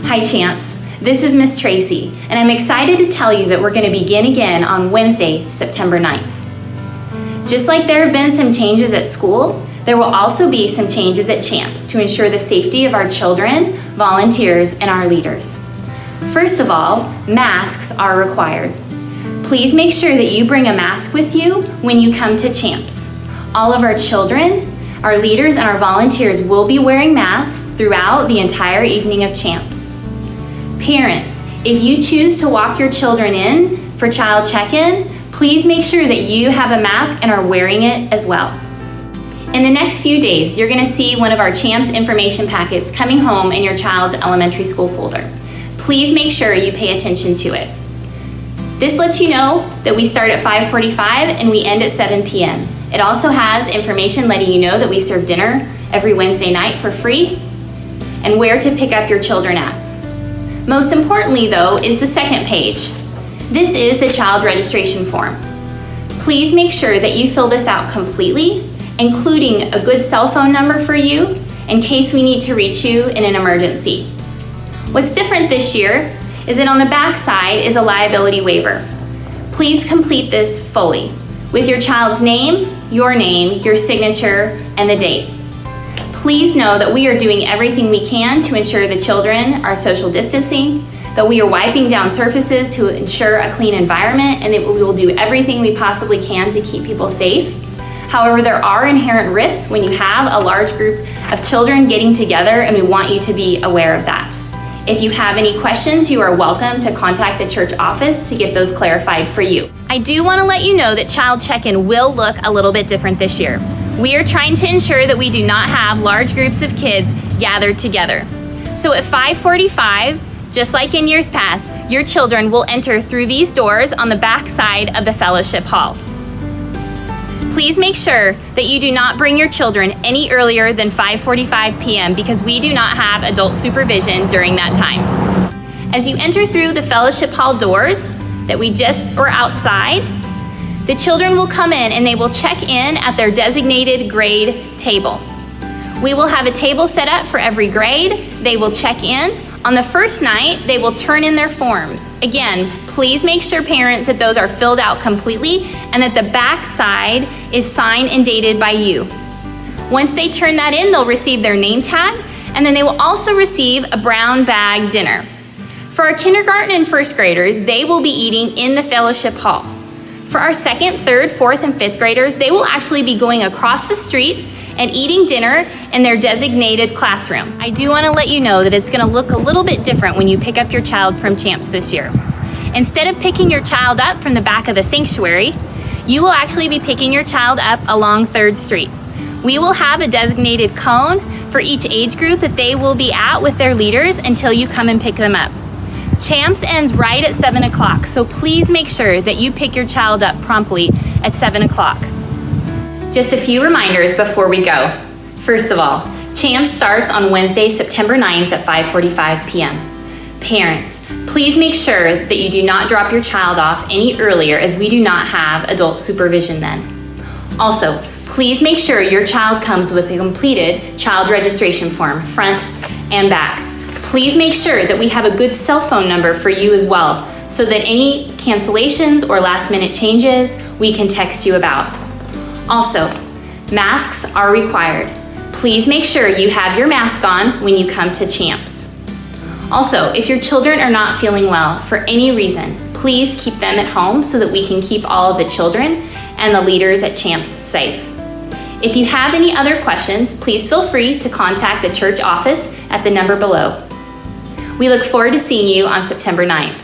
Hi Champs, this is Miss Tracy, and I'm excited to tell you that we're going to begin again on Wednesday, September 9th. Just like there have been some changes at school, there will also be some changes at Champs to ensure the safety of our children, volunteers, and our leaders. First of all, masks are required. Please make sure that you bring a mask with you when you come to Champs. All of our children, our leaders, and our volunteers will be wearing masks throughout the entire evening of Champs. Parents, if you choose to walk your children in for child check-in, please make sure that you have a mask and are wearing it as well. In the next few days, you're going to see one of our Champs information packets coming home in your child's elementary school folder. Please make sure you pay attention to it. This lets you know that we start at 5:45 and we end at 7 p.m. It also has information letting you know that we serve dinner every Wednesday night for free and where to pick up your children at. Most importantly, though, is the second page. This is the child registration form. Please make sure that you fill this out completely, including a good cell phone number for you in case we need to reach you in an emergency. What's different this year is that on the back side is a liability waiver. Please complete this fully with your child's name, your signature, and the date. Please know that we are doing everything we can to ensure the children are social distancing, that we are wiping down surfaces to ensure a clean environment, and that we will do everything we possibly can to keep people safe. However, there are inherent risks when you have a large group of children getting together, and we want you to be aware of that. If you have any questions, you are welcome to contact the church office to get those clarified for you. I do want to let you know that child check-in will look a little bit different this year. We are trying to ensure that we do not have large groups of kids gathered together. So at 5:45, just like in years past, your children will enter through these doors on the back side of the fellowship hall. Please make sure that you do not bring your children any earlier than 5:45 p.m. because we do not have adult supervision during that time. As you enter through the fellowship hall doors that we just were outside, the children will come in and they will check in at their designated grade table. We will have a table set up for every grade. They will check in. On the first night, they will turn in their forms. Again, please make sure parents that those are filled out completely and that the back side is signed and dated by you. Once they turn that in, they'll receive their name tag, and then they will also receive a brown bag dinner. For our kindergarten and first graders, they will be eating in the fellowship hall. For our second, third, fourth, and fifth graders, they will actually be going across the street and eating dinner in their designated classroom. I do want to let you know that it's going to look a little bit different when you pick up your child from Champs this year. Instead of picking your child up from the back of the sanctuary, you will actually be picking your child up along 3rd Street. We will have a designated cone for each age group that they will be at with their leaders until you come and pick them up. Champs ends right at 7 o'clock, so please make sure that you pick your child up promptly at 7 o'clock. Just a few reminders before we go. First of all, Champs starts on Wednesday, September 9th at 5:45 p.m. Parents, please make sure that you do not drop your child off any earlier as we do not have adult supervision then. Also, please make sure your child comes with a completed child registration form, front and back. Please make sure that we have a good cell phone number for you as well, so that any cancellations or last-minute changes we can text you about. Also, masks are required. Please make sure you have your mask on when you come to Champs. Also, if your children are not feeling well for any reason, please keep them at home so that we can keep all of the children and the leaders at Champs safe. If you have any other questions, please feel free to contact the church office at the number below. We look forward to seeing you on September 9th.